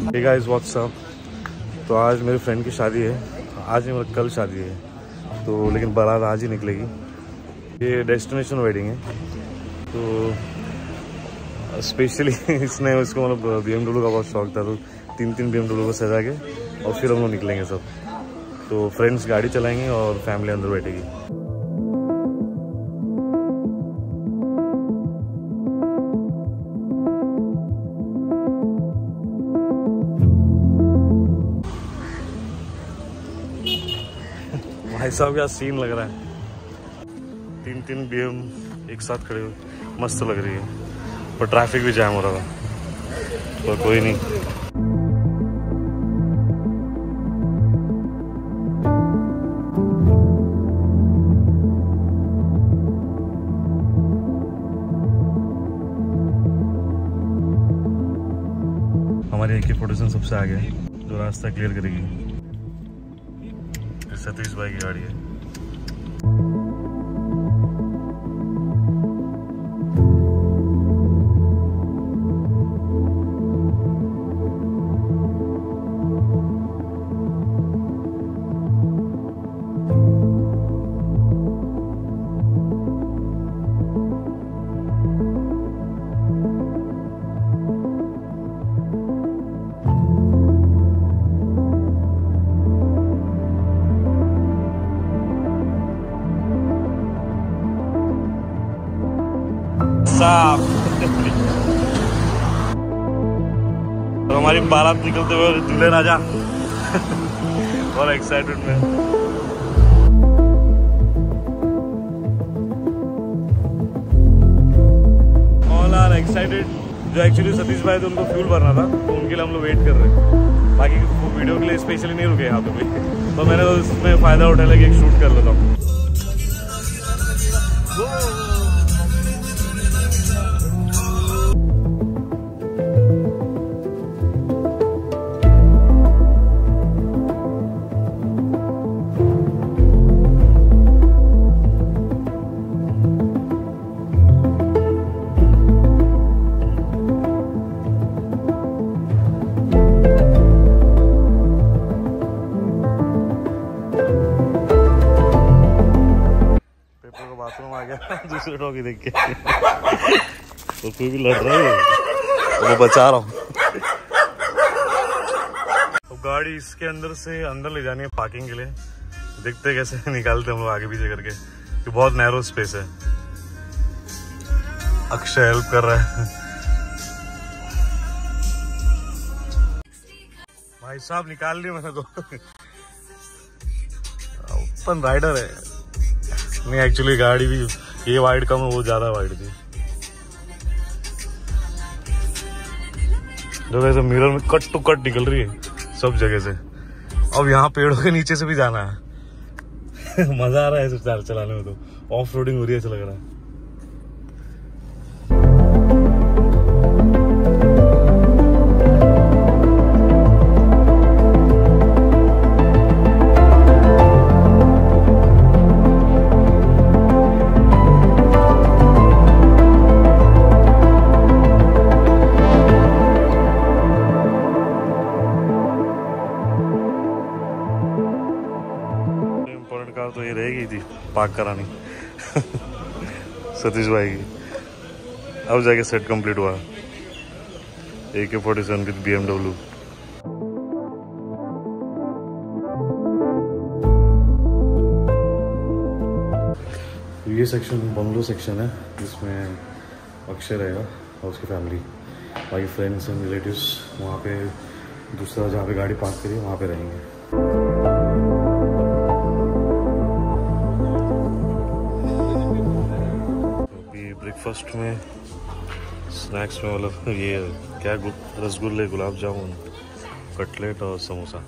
Hey guys what's up. तो आज मेरे फ्रेंड की शादी है, आज नहीं मतलब कल शादी है, तो लेकिन बारात आज ही निकलेगी। ये डेस्टिनेशन वेडिंग है, तो स्पेशली इसने उसको मतलब BMW का बहुत शौक था, तो 3 BMW को सजा के और फिर हम लोग निकलेंगे सब। तो फ्रेंड्स गाड़ी चलाएंगे और फैमिली अंदर बैठेगी। भाई साहब क्या सीन लग रहा है, 3 BM एक साथ खड़े हुए, मस्त लग रही है। पर ट्रैफिक भी जाम हो रहा था, तो कोई नहीं। हमारे AK-47 सबसे आगे है, जो रास्ता क्लियर करेगी। सतीश भाई की गाड़ी है। तो हमारी बारात निकलते हुए दूल्हे राजा बहुत एक्साइटेड में। All are excited. जो एक्चुअली सतीश भाई थे उनको फ्यूल भरना था, तो उनके लिए हम लोग वेट कर रहे हैं। बाकी वीडियो के लिए स्पेशली नहीं रुके यहाँ पे भी, तो मैंने उसमें फ़ायदा उठाया कि एक शूट कर लेता हूँ। बाथरूम आ गया दूसरे डॉगी देख के तो फिर भी लड़ रहा है, तो मैं बचा रहा हूँ। तो गाड़ी इसके अंदर से अंदर ले जानी है पार्किंग के लिए। देखते कैसे निकालते हम लोग आगे पीछे करके, कि बहुत नैरो स्पेस है। अक्षय हेल्प कर रहा है। भाई साहब निकाल लिया मैंने तो। ओपन राइडर है। नहीं एक्चुअली गाड़ी भी ये वाइड कम है, वो ज्यादा वाइड थी। जो वैसे मिरर में कट टू कट निकल रही है सब जगह से। अब यहाँ पेड़ों के नीचे से भी जाना है। मजा आ रहा है सब चलाने में, तो ऑफ रोडिंग हो रही है, ऐसा लग रहा है। कार तो ये रहेगी थी पार्क करानी सतीश भाई की। अब जाके सेट कंप्लीट हुआ। AK-47 with BMW। ये सेक्शन बंगलो सेक्शन है, जिसमें अक्षय रहेगा और उसकी फैमिली, बाकी फ्रेंड्स एंड रिलेटिव्स वहाँ पे दूसरा जहाँ पे गाड़ी पार्क करी वहाँ पे रहेंगे। ब्रेकफास्ट में स्नैक्स में मतलब ये क्या रसगुल्ले, गुलाब जामुन, कटलेट और समोसा।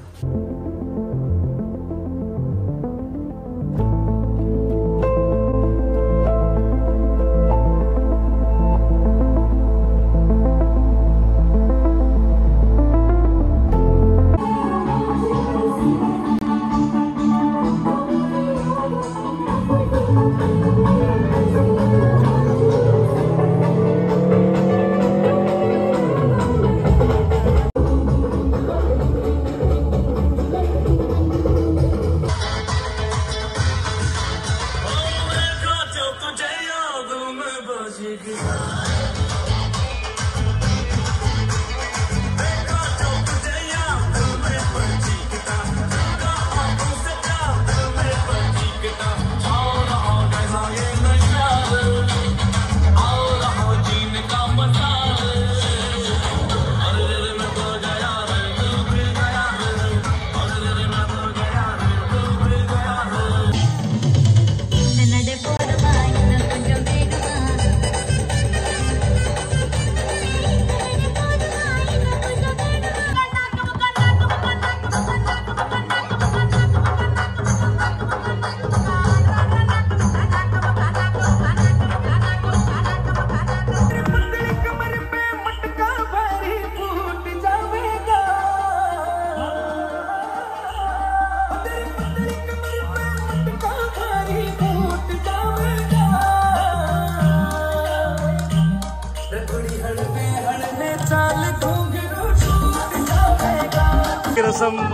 रस्म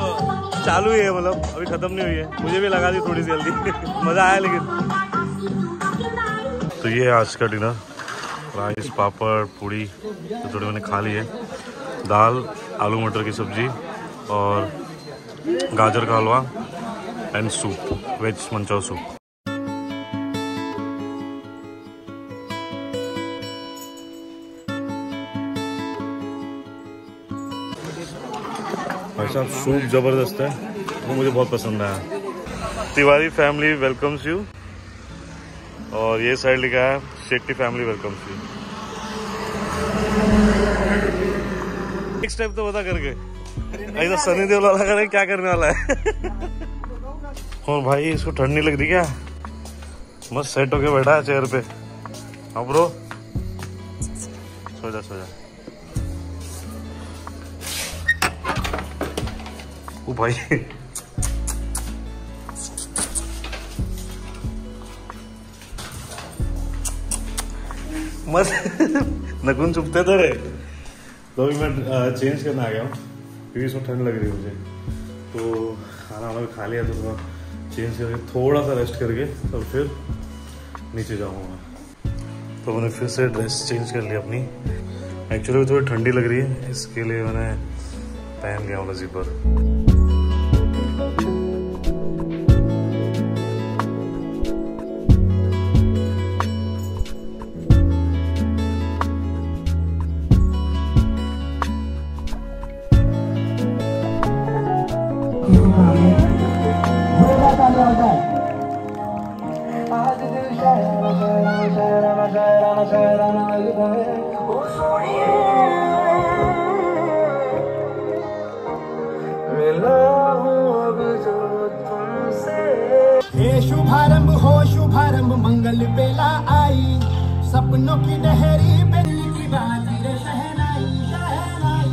चालू ही है, मतलब अभी खत्म नहीं हुई है। मुझे भी लगा दी थोड़ी सी जल्दी मजा आया लेकिन। तो ये है आज का डिनर, राइस पापड़ पूड़ी तो थोड़ी मैंने खा ली है, दाल आलू मटर की सब्जी और गाजर का हलवा and soup, veg manchow soup. भाई साहब सूप ज़बरदस्त है, वो मुझे बहुत पसंद आया। तिवारी फैमिली वेलकम्स यू, और ये साइड लिखा है Shetty family welcomes you. Next step तो बता करके, ऐसा सनी देओल वाला करे क्या करने वाला है। और भाई इसको ठंड नहीं लग रही क्या? मस्त सेट होके बैठा है चेयर पे। हाँ ब्रो, सो जा सो जा। ओ भाई मस्त नखून चुपते थे रे। तो अभी मैं चेंज करने आ गया हूँ क्योंकि इसमें ठंड लग रही है मुझे। तो खाना वाना खा लिया तो थोड़ा चेंज करके थोड़ा सा रेस्ट करके और फिर नीचे जाऊँगा। तो मैंने फिर से ड्रेस चेंज कर लिया अपनी। एक्चुअली थोड़ी ठंडी लग रही है, इसके लिए मैंने पहन लिया वाला जिपर। शुभारंभ हो शुभारंभ मंगल बेला आई, सपनों की लहरी बेली की बाजी रे शहनाई शहनाई।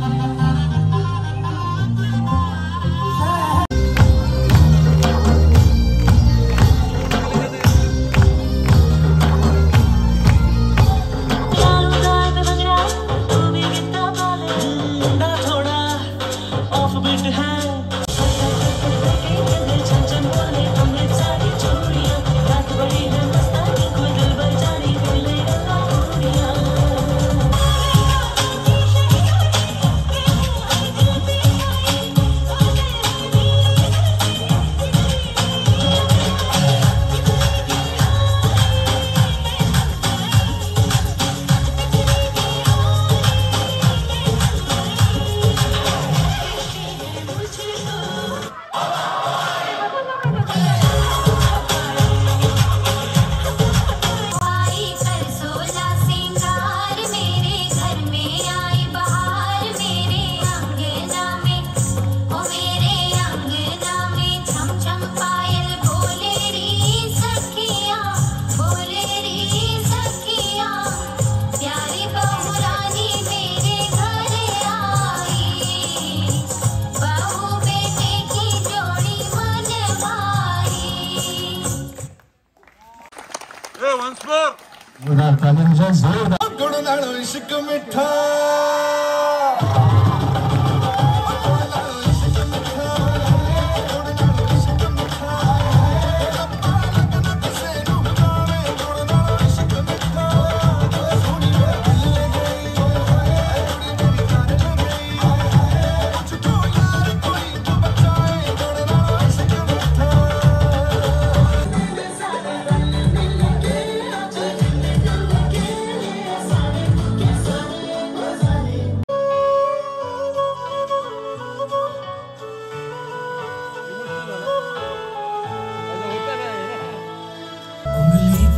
गुड़ नालो इश्क मिठा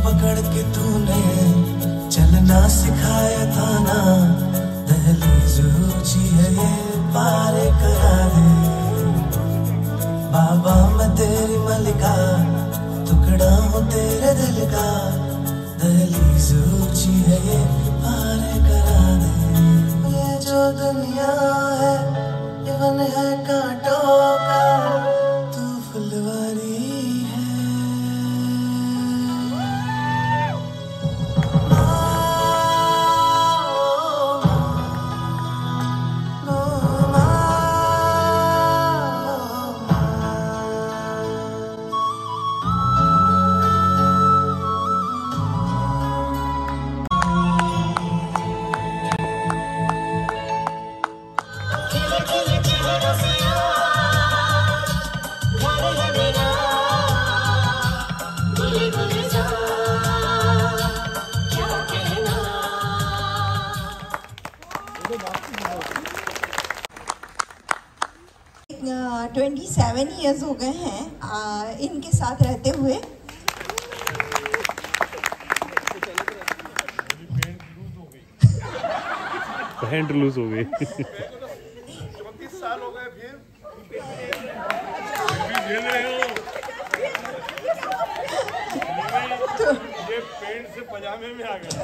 पकड़ के तूने चलना सिखाया था ना, दहलीज ऊंची है ये पार करा दे। बाबा मैं तेरी मलिका, टुकड़ा हूँ तेरे दिल का, दहलीज ऊंची है ये पार करा दे। ये जो दुनिया है ये वन है कांटों का, तू फुलवारी है। 27 ईयर्स हो गए हैं इनके साथ रहते हुए। पैंट लूज हो गई। 34 साल हो गए फिर ये पैंट से पजामे में आ गया।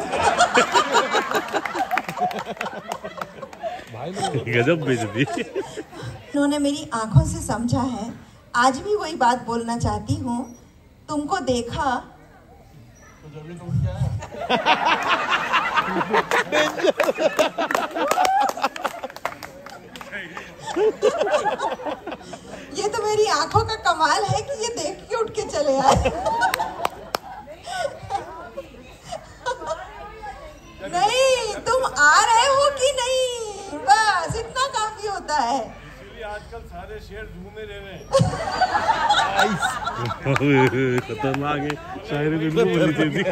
गजब बेइज्जती। उन्होंने मेरी आंखों से समझा है। आज भी वही बात बोलना चाहती हूँ। तुमको देखा तो जल्दी तुम क्या है? ये तो मेरी आंखों का कमाल है कि ये देख के उठ के चले आए। नहीं, तुम आ रहे हो कि नहीं, बस इतना काफी होता है। इसीलिए आजकल सारे शेर जू में रह रहे हैं। खतरनाक है, शायरी बिल्कुल बोली थी।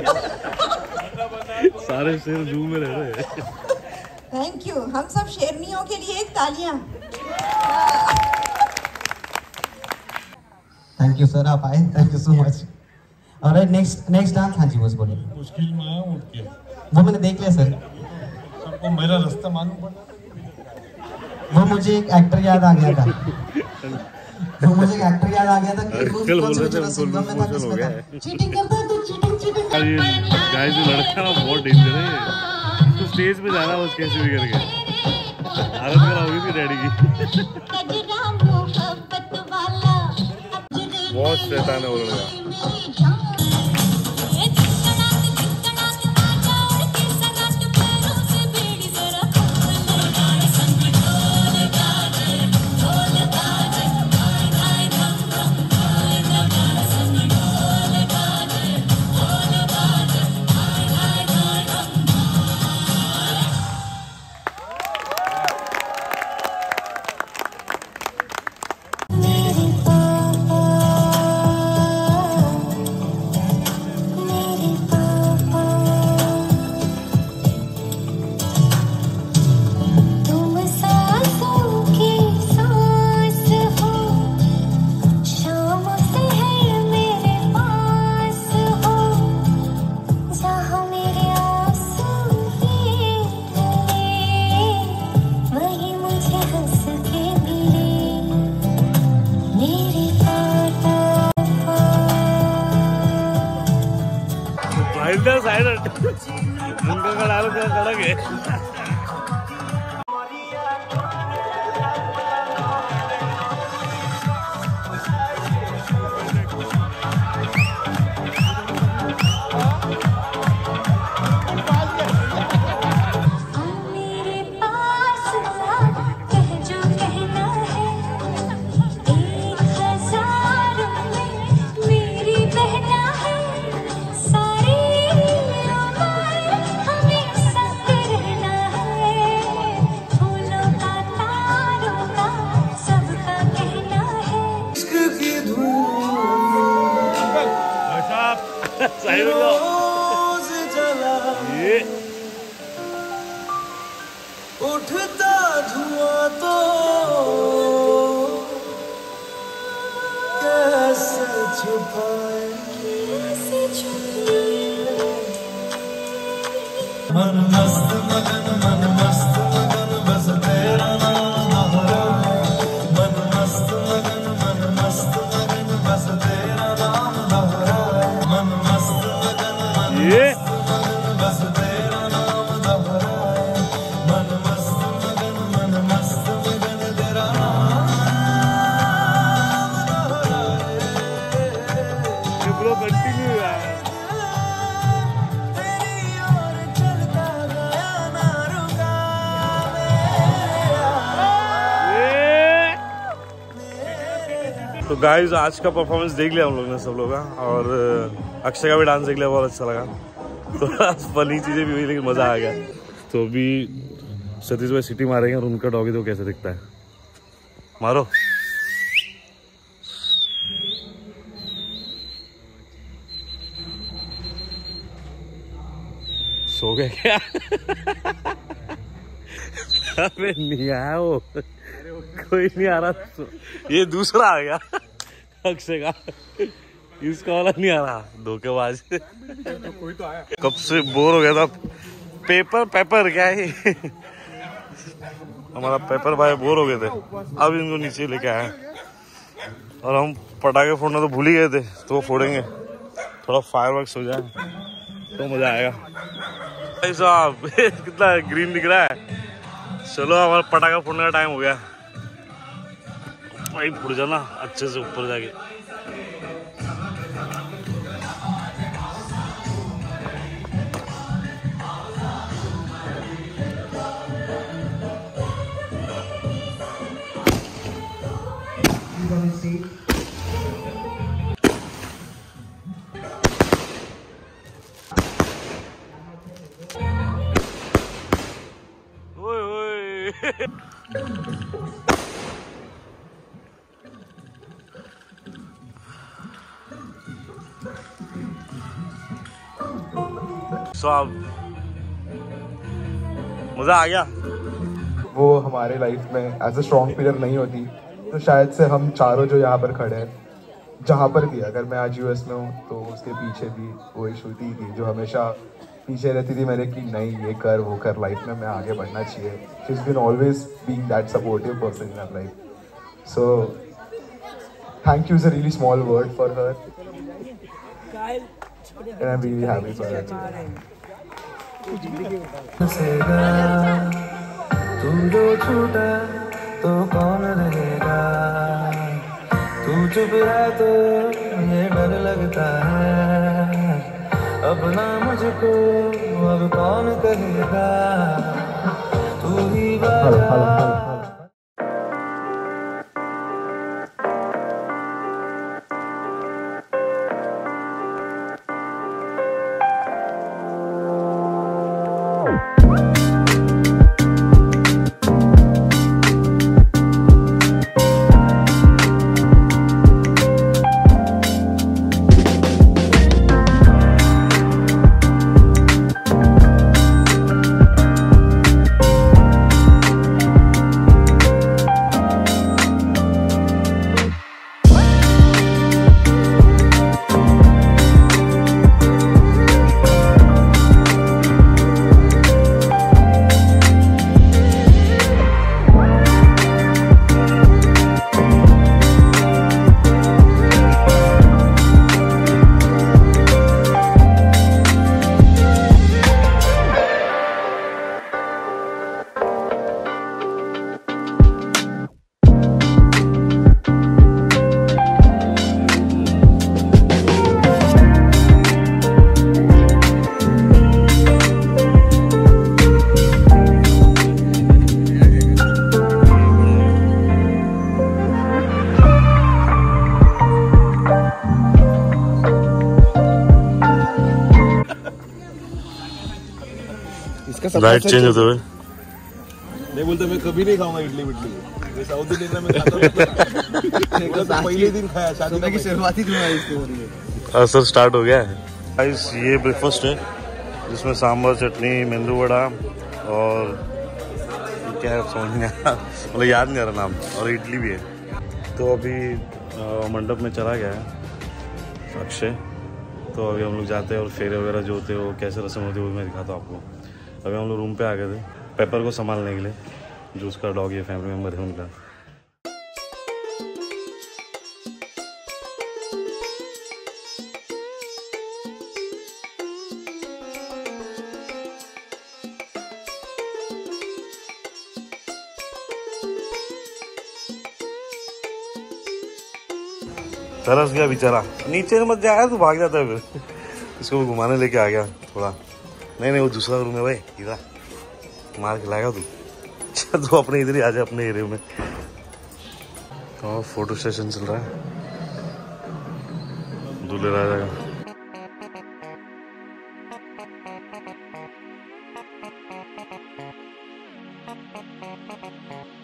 सारे शेर जू में रह रहे हैं। Thank you. हम सब शेरनियों के लिए एक तालियां। थैंक यू सर, आप आए, थैंक यू सो मच। और नेक्स्ट डांस। हाँ जी बस बोलिए। मुश्किल में आया उठ के, वो मैंने देख लिया सर। सबको मेरा रास्ता मालूम पड़ा। वो मुझे एक एक्टर याद आ गया था। वो मुझे एक एक्टर याद आ गया था कि कल बोल रहे थे उनको हो गया है। चीटिंग करता है तो चीटिंग गाइस ये लड़का ना बहुत डेंजर है। तो स्टेज पे जाना बस कैसे भी करके। हालत खराब हुई थी डैडी की। बहुत शैतान है वो लड़का। उनका कड़क है। रोज जला उठता धुआं तो कैसे छुपाए मन मस्त मगन बस तेरा नाम दोहराए मन मस्त मगन बस तेरा नाम दोहराए मन मस्त मगन बस तेरा नाम दोहराए मन मस्त मगन तेरा नाम दोहराए। कंटिन्यू यार। तो गाइस आज का परफॉर्मेंस देख लिया हम लोग ने सब लोग का, और अक्षय का भी डांस देख लिया, बहुत अच्छा लगा। तो फनी चीज़ें भी हुई लेकिन मज़ा आ गया। तो अभी सतीश भाई सिटी मारेंगे और उनका डॉगी तो कैसे दिखता है, मारो। सो गए क्या? अबे नहीं आया वो, कोई नहीं आ रहा। ये दूसरा आ गया अक्षय का, इसका वाला नहीं आ रहा, धोखेबाज। कोई तो आया। कब से बोर हो गया था। पेपर क्या है हमारा पेपर भाई बोर हो गए थे, अब इनको नीचे लेके आए। और हम पटाखे फोड़ना तो भूल ही गए थे, तो वो फोड़ेंगे। थोड़ा फायरवर्क्स हो जाए तो मजा आएगा। भाई साहब कितना ग्रीन दिख रहा है। चलो हमारा पटाखा फोड़ने का टाइम हो गया भाई। फुट जाना अच्छे से ऊपर जाके। सब मजा आ गया। वो हमारे लाइफ में एज अ स्ट्रॉन्ग पिलर नहीं होती तो शायद से हम चारों जो यहाँ पर खड़े हैं, जहाँ पर भी अगर मैं आज यूएस में हूँ तो उसके पीछे भी वो श्रुति थी जो हमेशा पीछे रहती थी मेरे कि नहीं ये कर वो कर, लाइफ में मैं आगे बढ़ना चाहिए। She is been always being that supportive person in our life. So thank you is a really small word for her and I am really happy for her. तू जो छूटा तो कौन रहेगा, तू चुप है तो ये डर लगता है, अब ना मुझको अब कौन कहेगा, तू ही बता। लाइट चेंज होते हुए नहीं बोलते मैं कभी नहीं खाऊंगा इडली विडली, साउथ इंडियन में खाता था। पहले दिन खाया, शादी की शुरुआती जो है इसकी हो रही है। असर स्टार्ट हो गया है गाइस। ये ब्रेकफास्ट है जिसमें सांभर, चटनी, मेंदू वड़ा और क्या है समझ नहीं आया, मतलब याद नहीं आ रहा नाम, और इडली भी है। तो अभी मंडप में चला गया है अक्षय, तो अभी हम लोग जाते हैं और फेरे वगैरह जो होते हैं वो कैसे रस्म होती है वो मैं दिखाता हूँ आपको। अभी हम लोग रूम पे आ गए थे पेपर को संभालने के लिए, जो उसका डॉग ये फैमिली मेम्बर है उनका। तरस गया बेचारा, नीचे मत जाया तो भाग जाता है फिर। इसको घुमाने लेके आ गया थोड़ा। नहीं वो दूसरा रूम है भाई, इधर मार के लाएगा तू। तो अपने इधर ही आ जाए अपने एरिया में। और फोटो सेशन चल रहा है, दूल्हे राजा का।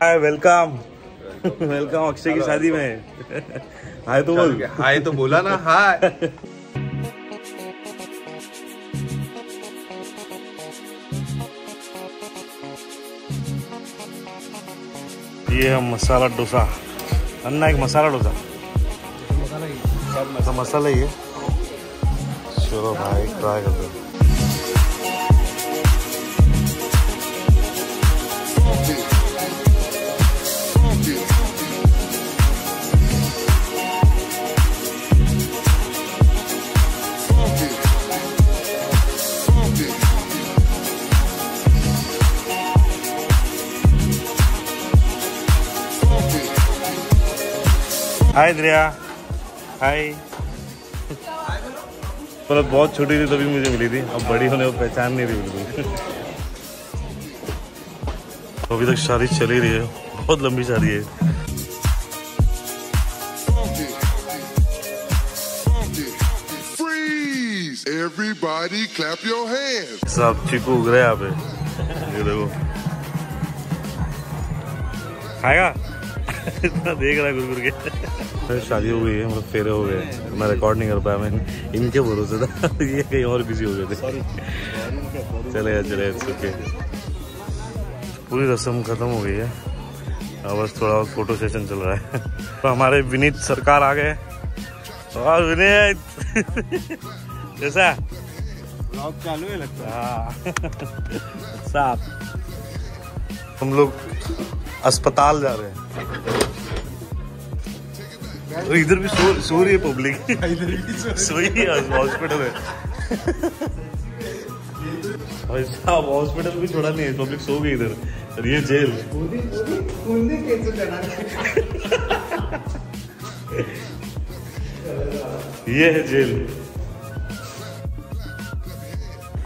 हाय वेलकम वेलकम अक्षय की शादी में। हाय तो बोल। हाय तो बोला ना, हाय। ये है मसाला डोसा। अन्ना एक मसाला डोसा, मसाला ही है। चलो भाई ट्राई करते हैं। हाय द्रिया, हाय। मतलब बहुत छोटी थी तभी मुझे मिली थी, अब बड़ी होने को पहचान नहीं रही बिल्कुल। अभी तक शादी चल ही रही है, बहुत लंबी शादी है। Everybody clap your hands. सब चीकू उग रहे हैं यहाँ पे, ये देखो। खाएगा? इतना देख रहा है घुर के। शादी हो गई है, मतलब फेरे हो गए, मैं रिकॉर्ड नहीं कर पाया, मैं इनके भरोसे था। ये कहीं और बिजी हो गए थे। चलेगा ओके। पूरी रस्म खत्म हो गई है, अब बस थोड़ा फोटो सेशन चल रहा है। तो हमारे विनीत सरकार आ गए। और विनीत जैसा चालू है लगता है। साहब हम लोग अस्पताल जा रहे हैं। तो इधर भी सो रही है पब्लिक, सोई है, हॉस्पिटल है। भाई साहब हॉस्पिटल भी छोड़ा नहीं है, पब्लिक सो गई इधर। और ये जेल। ये है जेल।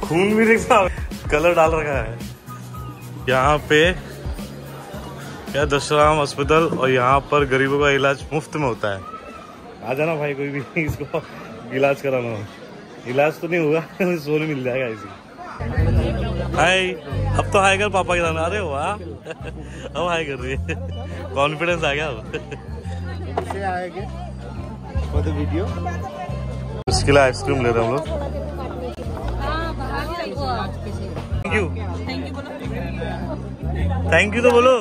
खून भी देखा, कलर डाल रखा है यहाँ पे। क्या दशराम अस्पताल, और यहाँ पर गरीबों का इलाज मुफ्त में होता है। आ जाना भाई, कोई भी इसको इलाज कराना हो। इलाज तो नहीं होगा, सोल मिल जाएगा इसी। हाय, अब तो हाय कर पापा के सामने। अरे वाह, अब हाय कर रही है, कॉन्फिडेंस आ गया अब। वीडियो इसके लिए आइसक्रीम ले रहे हैं हम लोग। थैंक यू, थैंक यू तो बोलो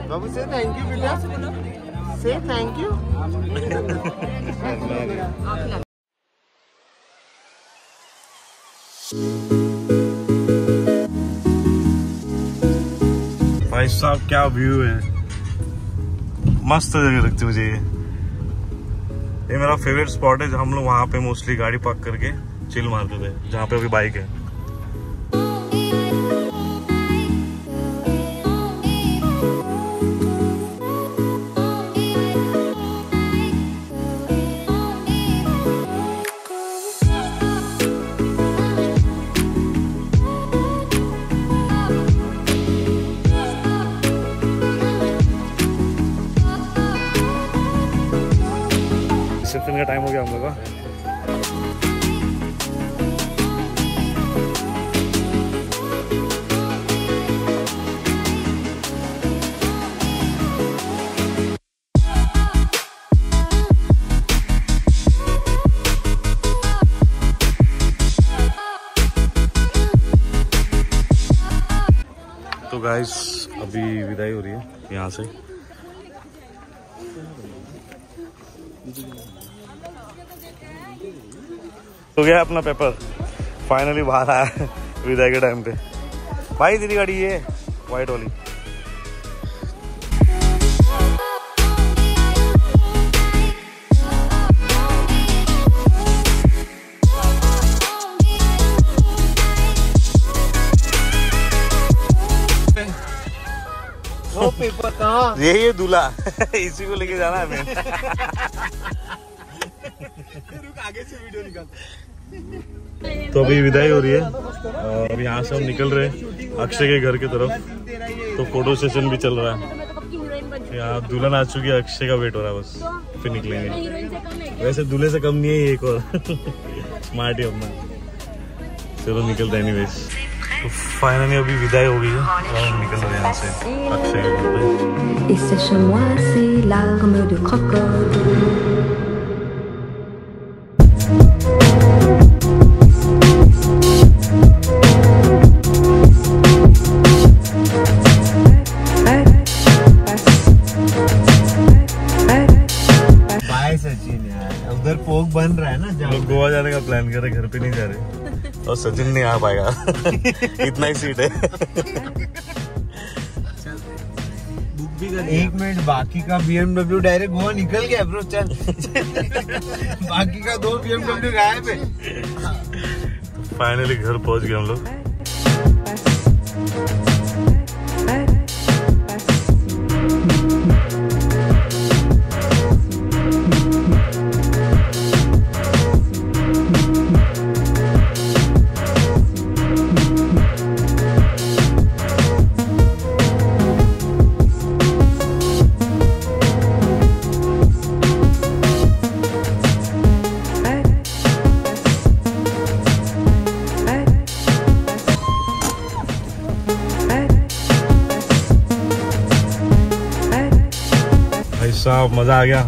बाबू। से थैंक यू बेटा, से थैंक यू। भाई साहब क्या व्यू है, मस्त जगह लगती है मुझे ये मेरा फेवरेट स्पॉट है। हम लोग वहाँ पे मोस्टली गाड़ी पार्क करके चिल मारते थे, जहाँ पे अभी बाइक है। रिसेप्शन का टाइम हो गया हम लोग का। तो गाइस अभी विदाई हो रही है यहाँ से। हो गया अपना पेपर, फाइनली बाहर आया विदाई के टाइम पे। भाई तेरी गाड़ी ये वाइट वाली। वो पेपर कहाँ? ये दूल्हा इसी को लेके जाना है हमें। आगे से वीडियो निकाल। तो अभी विदाई हो रही है और अभी यहाँ से हम निकल रहे हैं अक्षय के घर की तरफ। तो फोटो सेशन भी चल रहा है यहाँ। दुल्हन आ चुकी है, अक्षय का वेट हो रहा है बस, फिर निकलेंगे। वैसे दूल्हे से कम नहीं है एक और स्मार्ट ही अपना। चलो निकलते हैं एनीवेज। तो फाइनली अभी विदाई हो गई है और हम निकल रहे हैं यहाँ से अक्षय के घर पे। Et sèche-moi ces larmes de crocodile. Plan कर रहे, घर पे नहीं जा रहे और सचिन नहीं आ पाएगा इतना ही सीट है। एक मिनट, बाकी का BMW डायरेक्ट गोवा निकल गया ब्रो, चल बाकी का 2 BMW गायब है। फाइनली घर पहुंच गए हम लोग। साहब मजा आ गया,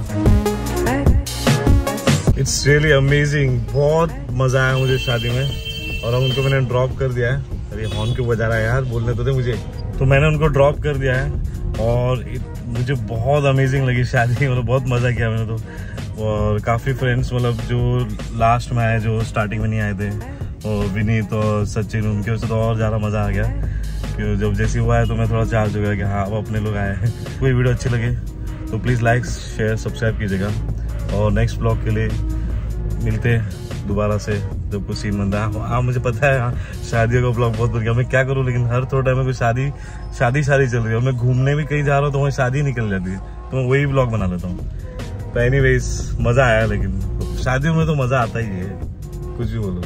इट्स रियली अमेजिंग, बहुत मजा आया मुझे शादी में। और अब उनको मैंने ड्रॉप कर दिया है। अरे हॉर्न क्यों बजा रहा है यार, बोलने तो दे मुझे। तो मैंने उनको ड्रॉप कर दिया है और मुझे बहुत अमेजिंग लगी शादी, मतलब बहुत मजा किया मैंने तो। और काफी फ्रेंड्स मतलब जो लास्ट में आए, जो स्टार्टिंग में नहीं आए थे, और विनीत और सचिन, उनके वजह से तो और ज्यादा मजा आ गया। क्योंकि जब जैसे हुआ है तो मैं थोड़ा चार्ज हो गया कि हाँ अब अपने लोग आए हैं। कोई वीडियो अच्छी लगे तो प्लीज़ लाइक शेयर सब्सक्राइब कीजिएगा। और नेक्स्ट ब्लॉग के लिए मिलते हैं दोबारा से जब कुछ सीन बनता है। हाँ मुझे पता है, हाँ शादियों का ब्लॉग बहुत बन गया, मैं क्या करूँ, लेकिन हर थोड़ा टाइम में कोई शादी चल रही है और मैं घूमने भी कहीं जा रहा हूँ तो वहाँ शादी निकल जाती है, तो मैं वही ब्लॉग बना लेता हूँ। तो एनीवेज मज़ा आया, लेकिन शादियों में तो मज़ा आता ही है, कुछ भी बोलो।